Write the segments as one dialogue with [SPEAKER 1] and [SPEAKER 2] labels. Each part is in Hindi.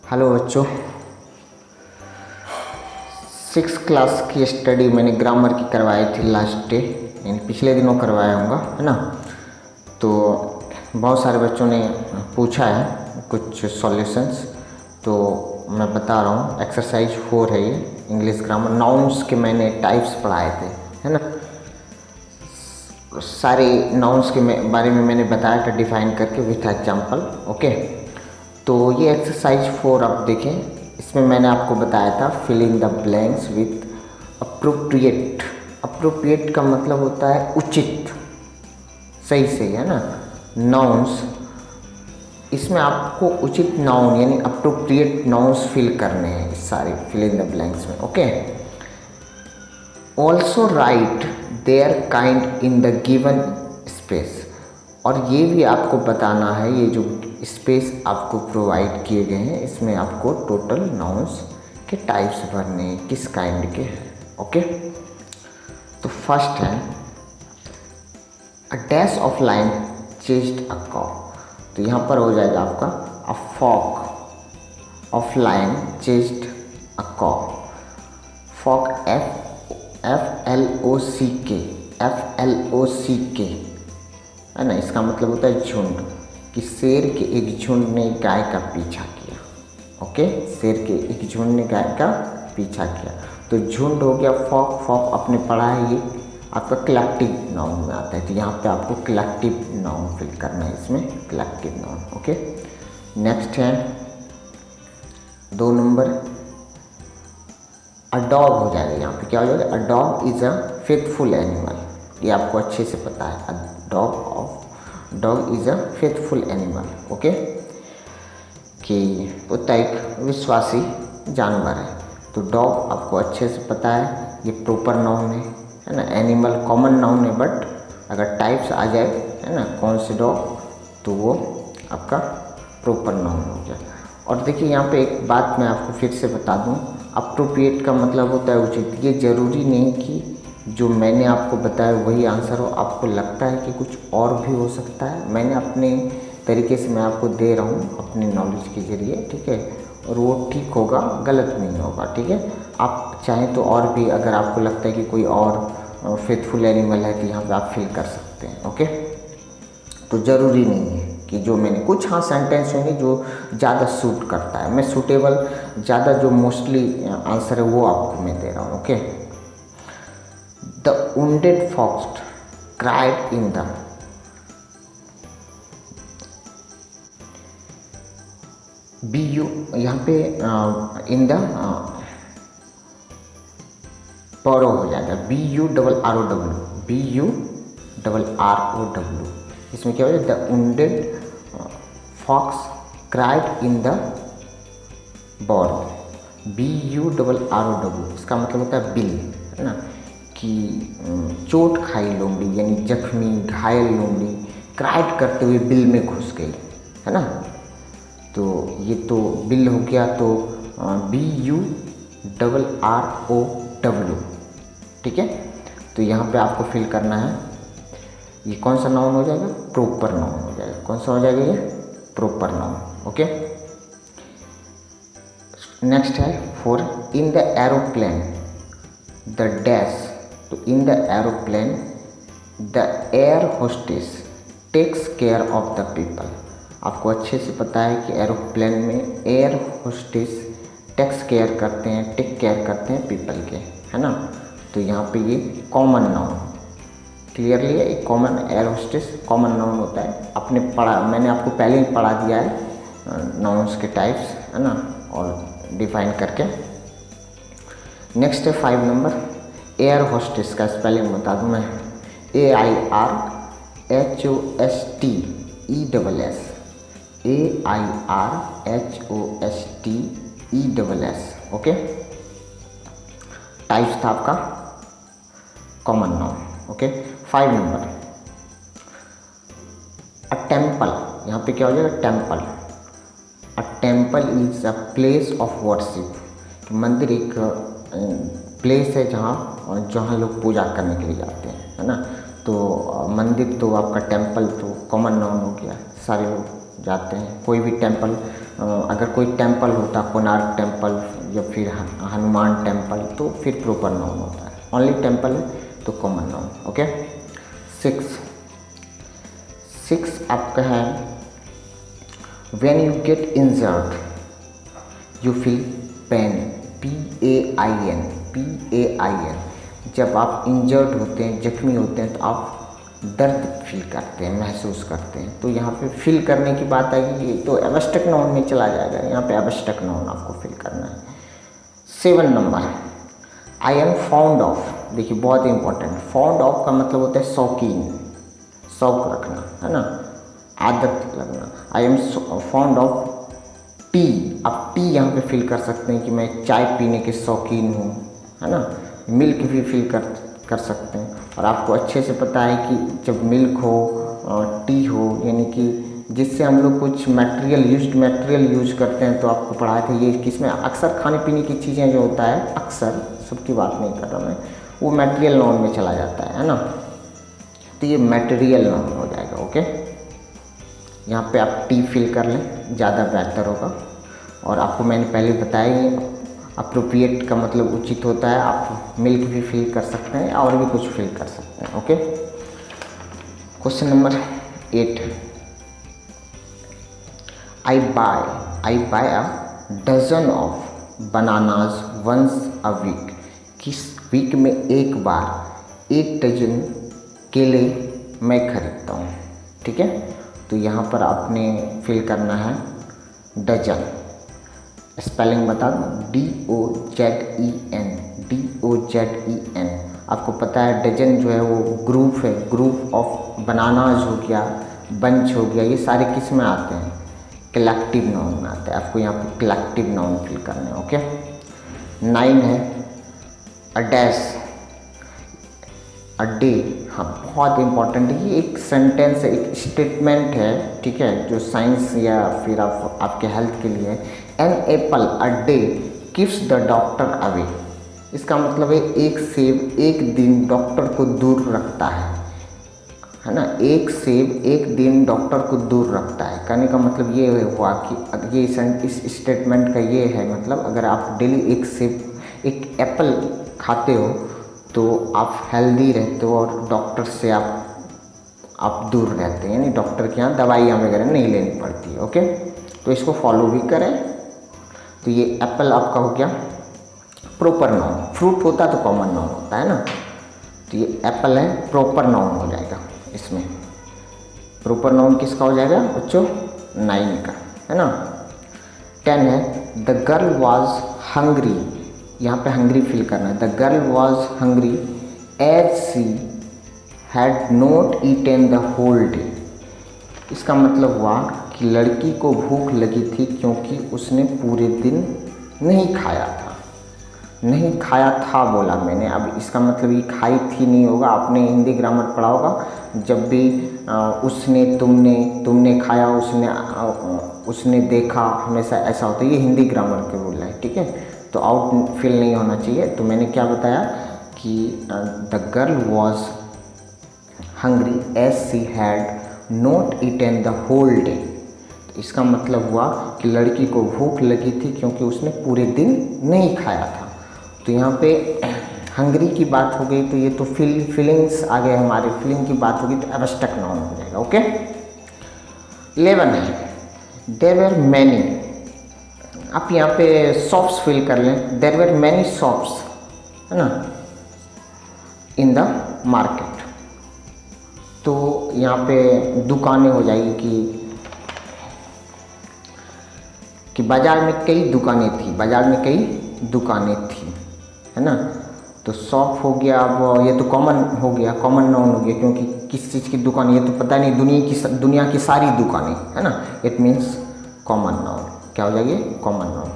[SPEAKER 1] हेलो बच्चों, 6 क्लास की स्टडी मैंने ग्रामर की करवाई थी लास्ट डे, यानी पिछले दिनों करवाया होगा, है ना। तो बहुत सारे बच्चों ने पूछा है कुछ सॉल्यूशंस, तो मैं बता रहा हूँ। एक्सरसाइज 4 है ये, इंग्लिश ग्रामर। नाउन्स के मैंने टाइप्स पढ़ाए थे, है ना। सारे नाउन्स के बारे में मैंने बताया था डिफाइन करके विथ एग्जाम्पल। ओके, तो ये एक्सरसाइज 4 आप देखें। इसमें मैंने आपको बताया था fill in the blanks with appropriate. Appropriate का मतलब होता है उचित, सही सही, है ना, नाउन्स। इसमें आपको उचित नाउन यानी अप्रोप्रिएट नाउन्स फिल करने हैं, इस सारे फिल इन द ब्लैंक्स में। Okay, also write there kind in the given space. और ये भी आपको बताना है, ये जो स्पेस आपको प्रोवाइड किए गए हैं इसमें आपको टोटल नाउन्स के टाइप्स भरने हैं, किस काइंड के हैं। ओके, तो फर्स्ट है a dash of line chased a cow. तो यहाँ पर हो जाएगा आपका a flock of line chased a cow. Flock FLOCK, है ना। इसका मतलब होता है झुंड, कि शेर के एक झुंड ने गाय का पीछा किया। ओके, शेर के एक झुंड ने गाय का पीछा किया, तो झुंड हो गया फॉक। फॉक आपने पढ़ा है, ये आपका कलेक्टिव नाउन में आता है, तो यहाँ पे आपको कलेक्टिव नाउन फिल करना है, इसमें कलेक्टिव नाउन। ओके, नेक्स्ट है 2 नंबर अ डॉग हो जाएगा। यहाँ पे क्या हो जाएगा, a dog is a faithful animal. ये आपको अच्छे से पता है, a dog is a faithful animal. Okay, कि कुत्ता एक विश्वासी जानवर है, तो डॉग आपको अच्छे से पता है, ये प्रॉपर नाउन है ना। एनिमल कॉमन नाउन है, बट अगर टाइप्स आ जाए, है ना, कौन से डॉग, तो वो आपका प्रॉपर नाउन हो गया। और देखिए यहाँ पे एक बात मैं आपको फिर से बता दूँ, अप्रोप्रिएट का मतलब होता है उचित। ये ज़रूरी नहीं कि जो मैंने आपको बताया वही आंसर हो, आपको लगता है कि कुछ और भी हो सकता है। मैंने अपने तरीके से मैं आपको दे रहा हूँ अपनी नॉलेज के ज़रिए, ठीक है, और वो ठीक होगा, गलत नहीं होगा, ठीक है। आप चाहें तो और भी, अगर आपको लगता है कि कोई और फेथफुल एनिमल है, तो यहाँ पे आप फिल कर सकते हैं। ओके, तो ज़रूरी नहीं है कि जो मैंने कुछ, हाँ, सेंटेंस होंगे जो ज़्यादा सूट करता है, मैं सूटेबल ज़्यादा जो मोस्टली आंसर है वो आपको मैं दे रहा हूँ। Okay, the wounded fox cried in the, BU यहाँ पे इन द पौरो हो जाएगा, BURROW। इसमें क्या हो जाएगा, the wounded fox cried in the burrow. BURROW, इसका मतलब होता है बिल, है ना, कि चोट खाई लोमड़ी यानी जख्मी घायल लोमड़ी क्राइड करते हुए बिल में घुस गई, है ना। तो ये तो बिल हो गया, तो BURROW, ठीक है। तो यहाँ पे आपको फिल करना है, ये कौन सा नाउन हो जाएगा, प्रॉपर नाउन हो जाएगा। कौन सा हो जाएगा, ये प्रॉपर नाउन। ओके, नेक्स्ट है 4, in the aeroplane the dash. तो in the aeroplane the air hostess takes care of the people. आपको अच्छे से पता है कि एरोप्लेन में एयर होस्टेस टेक्स केयर करते हैं, टेक केयर करते हैं पीपल के, है ना। तो यहाँ पे ये कॉमन नाउन क्लियरली है, एक common, air hostess common noun होता है। आपने पढ़ा, मैंने आपको पहले ही पढ़ा दिया है नाउन्स के टाइप्स, है ना, और डिफाइन करके। नेक्स्ट है 5 नंबर, एयर होस्टेस का स्पेलिंग बता दूँ मैं, AIRHOSTESS। ओके, टाइप्स था आपका common noun. Okay, 5 number a temple. यहाँ पे क्या हो जाएगा, temple. A temple is a place of worship. मंदिर एक प्लेस है जहाँ जहाँ लोग पूजा करने के लिए जाते हैं, है ना। तो मंदिर तो आपका टेम्पल तो कॉमन नाउन हो गया, सारे लोग जाते हैं। कोई भी टेम्पल अगर कोई टेम्पल होता, कोणार्क टेम्पल या फिर हनुमान टेम्पल, तो फिर प्रॉपर नाउन होता है। ओनली टेम्पल है तो कॉमन नाउन। ओके। 6 आपका है when you get injured you feel pain, PAIN, PAIN। जब आप इंजर्ड होते हैं, जख्मी होते हैं, तो आप दर्द फील करते हैं, महसूस करते हैं। तो यहाँ पे फील करने की बात आएगी, ये तो एब्स्ट्रैक्ट नाउन में चला जाएगा। यहाँ पे एब्स्ट्रैक्ट नाउन आपको फील करना है। 7 number, I am found of. देखिए बहुत इंपॉर्टेंट, फाउंड ऑफ का मतलब होता है शौकीन, शौक रखना, है ना, आदत लगना। I am found of T. आप टी यहाँ पे फील कर सकते हैं कि मैं चाय पीने के शौकीन हूँ, है ना। मिल्क भी फील कर सकते हैं। और आपको अच्छे से पता है कि जब मिल्क हो, टी हो, यानी कि जिससे हम लोग कुछ मटेरियल यूज करते हैं, तो आपको पढ़ाया था ये किसमें अक्सर खाने पीने की चीज़ें जो होता है, अक्सर सबकी बात नहीं कर रहा मैं, वो मटेरियल नाउन में चला जाता है ना। तो ये मटेरियल नाउन हो जाएगा। ओके, यहाँ पे आप टी फील कर लें, ज़्यादा बेहतर होगा। और आपको मैंने पहले बताया ये अप्रोप्रिएट का मतलब उचित होता है। आप मिल्क भी फील कर सकते हैं और भी कुछ फील कर सकते हैं। Okay. Question number 8, I buy a dozen of bananas once a week. किस वीक में एक बार 1 डजन केले मैं खरीदता हूँ। ठीक है, तो यहाँ पर आपने फिल करना है डजन। स्पेलिंग बता दूँ, DOZEN। आपको पता है डजन जो है वो ग्रुप है, ग्रुप ऑफ बनानाज हो गया, बंच हो गया, ये सारे किस में आते हैं, कलेक्टिव नाउन में आते हैं। आपको यहाँ पे कलेक्टिव नाउन फिल करने हैं। ओके। 9 है अ डैश, अ डे। हाँ, बहुत इंपॉर्टेंट है ये, एक सेंटेंस है, एक स्टेटमेंट है, ठीक है, जो साइंस या फिर आपके हेल्थ के लिए। An apple a day keeps the doctor away. इसका मतलब है एक सेब एक दिन डॉक्टर को दूर रखता है ना। एक सेब एक दिन डॉक्टर को दूर रखता है। कहने का मतलब ये हुआ कि ये इस स्टेटमेंट का ये है मतलब, अगर आप डेली एक सेब एक एप्पल खाते हो तो आप हेल्दी रहते हो और डॉक्टर से आप दूर रहते हैं, यानी डॉक्टर के यहाँ दवाइयाँ वगैरह नहीं लेनी पड़ती है। ओके, तो इसको फॉलो भी करें। तो ये एप्पल आपका हो गया प्रॉपर नाउन। फ्रूट होता तो कॉमन नाउन होता है ना, तो ये एप्पल है, प्रॉपर नाउन हो जाएगा। इसमें प्रॉपर नाउन किसका हो जाएगा बच्चों, 9 का, है ना। 10 है द गर्ल वॉज हंग्री। यहाँ पे हंग्री फील करना है। The girl was hungry as she had not eaten the whole day. इसका मतलब हुआ कि लड़की को भूख लगी थी क्योंकि उसने पूरे दिन नहीं खाया था। नहीं खाया था बोला मैंने, अब इसका मतलब ये खाई थी नहीं होगा। आपने हिंदी ग्रामर पढ़ा होगा, जब भी उसने तुमने खाया, उसने देखा, हमेशा ऐसा होता है। ये हिंदी ग्रामर के रूल है, ठीक है, तो आउट फील नहीं होना चाहिए। तो मैंने क्या बताया कि the girl was hungry as she had not eaten the whole day. इसका मतलब हुआ कि लड़की को भूख लगी थी क्योंकि उसने पूरे दिन नहीं खाया था। तो यहाँ पे हंग्री की बात हो गई, तो ये तो फीलिंग्स आ गए हमारे, फीलिंग की बात होगी तो एब्स्ट्रैक्ट नाउन हो जाएगा। ओके। 11 है देयर वर मैनी। आप यहाँ पे शॉप्स फिल कर लें। देयर वर मैनी शॉप्स, है ना, इन द मार्केट। तो यहाँ पे दुकानें हो जाएगी कि बाज़ार में कई दुकानें थी, बाज़ार में कई दुकानें थी, है ना। तो शॉप हो गया, अब ये तो कॉमन हो गया, कॉमन नाउन हो गया, क्योंकि किस चीज़ की दुकान, ये तो पता नहीं, दुनिया की सारी दुकानें, है ना। It means common noun. क्या हो जाएगी, कॉमन नाउन।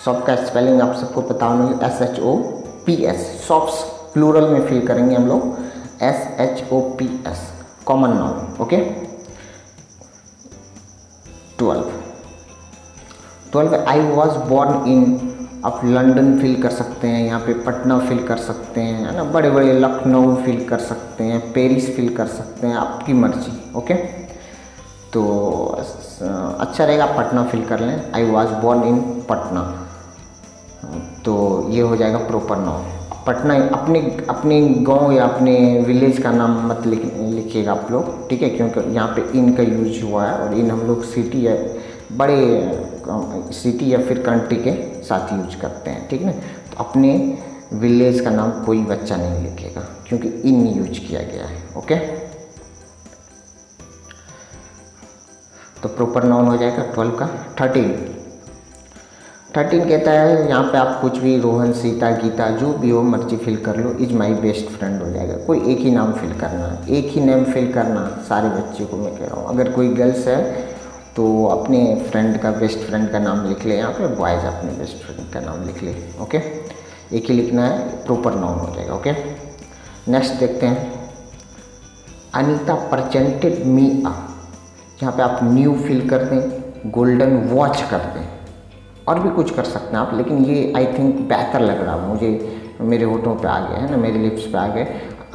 [SPEAKER 1] शॉप का स्पेलिंग आप सबको पता होगा, SHOPS। शॉप्स प्लूरल में फिल करेंगे हम लोग, SHOPS, common noun. Okay. 12 I was born in. आप लंदन फिल कर सकते हैं, यहाँ पे पटना फिल कर सकते हैं, है ना, बड़े बड़े लखनऊ फिल कर सकते हैं, पेरिस फिल कर सकते हैं, आपकी मर्जी। ओके। तो अच्छा रहेगा पटना फिल कर लें, I was born in Patna, तो ये हो जाएगा प्रॉपर नाउन। पटना अपने अपने गांव या अपने विलेज का नाम मत लिखिएगा आप लोग, ठीक है, क्योंकि यहाँ पे इन का यूज हुआ है और इन हम लोग सिटी या बड़े सिटी या फिर कंट्री के साथ यूज करते हैं, ठीक है ना। तो अपने विलेज का नाम कोई बच्चा नहीं लिखेगा क्योंकि इन यूज किया गया है, ओके। तो प्रॉपर नाउन हो जाएगा 12 का। 13 कहता है यहाँ पे आप कुछ भी रोहन, सीता, गीता जो भी हो मर्जी फिल कर लो, इज माई बेस्ट फ्रेंड हो जाएगा। कोई एक ही नाम फिल करना है, एक ही नेम फिल करना सारे बच्चे को मैं कह रहा हूँ। अगर कोई गर्ल्स है तो अपने फ्रेंड का, बेस्ट फ्रेंड का नाम लिख ले, यहाँ पे बॉयज़ अपने बेस्ट फ्रेंड का नाम लिख ले, ओके। एक ही लिखना है, प्रॉपर नाउन हो जाएगा, ओके। नेक्स्ट देखते हैं, अनीता परचेंटेड मी अ, यहाँ पे आप न्यू फिल कर दें, गोल्डन वॉच कर दें, और भी कुछ कर सकते हैं आप, लेकिन ये आई थिंक बेहतर लग रहा है मुझे, मेरे होठों पे आ गया है ना, मेरे लिप्स पे आ गए।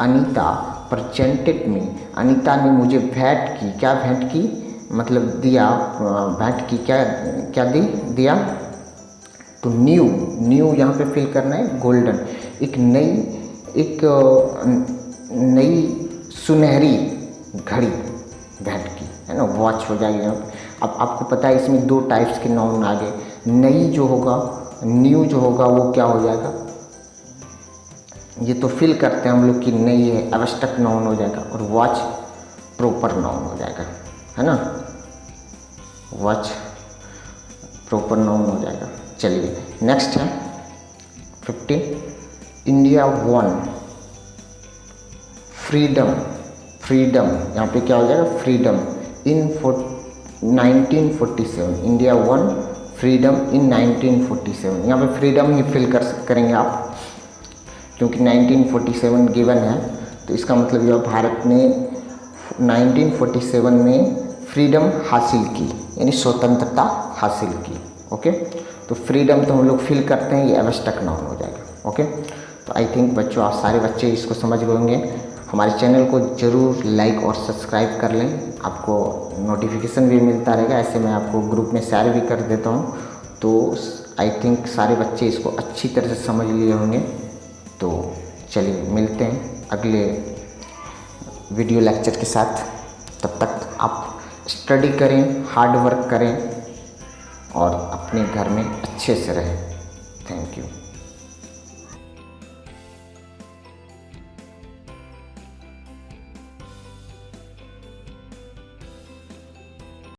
[SPEAKER 1] अनीता परचेंटेड मी, अनीता ने मुझे भेंट की, क्या भेंट की मतलब दिया, भेंट की क्या क्या दिया, तो न्यू यहाँ पे फिल करना है, गोल्डन, एक नई सुनहरी घड़ी भेंट की, है ना, वॉच हो जाएगी यहाँ पे। अब आपको पता है इसमें 2 टाइप्स के नाउन आ गए, नई जो होगा, न्यू जो होगा वो क्या हो जाएगा, ये तो फिल करते हैं हम लोग कि नई है, एब्स्ट्रैक्ट नाउन हो जाएगा, और वॉच प्रॉपर नाउन हो जाएगा, है ना, वॉच प्रॉपर नाउन हो जाएगा। चलिए नेक्स्ट है 15, इंडिया वन फ्रीडम, यहाँ पे क्या हो जाएगा, फ्रीडम इन 1947, इंडिया वन फ्रीडम इन 1947, यहाँ पे फ्रीडम ही फिल करेंगे आप, क्योंकि 1947 गिवन है, तो इसका मतलब यह भारत ने 1947 में फ्रीडम हासिल की, यानी स्वतंत्रता हासिल की, ओके। तो फ्रीडम तो हम लोग फिल करते हैं, ये एब्स्ट्रैक्ट नाउन हो जाएगा, ओके। तो आई थिंक बच्चों आप सारे बच्चे इसको समझ गए होंगे। हमारे चैनल को ज़रूर लाइक और सब्सक्राइब कर लें, आपको नोटिफिकेशन भी मिलता रहेगा, ऐसे मैं आपको ग्रुप में शेयर भी कर देता हूँ। तो आई थिंक सारे बच्चे इसको अच्छी तरह से समझ लिए होंगे। तो चलिए मिलते हैं अगले वीडियो लेक्चर के साथ, तब तक आप स्टडी करें, हार्ड वर्क करें और अपने घर में अच्छे से रहें। Thank you.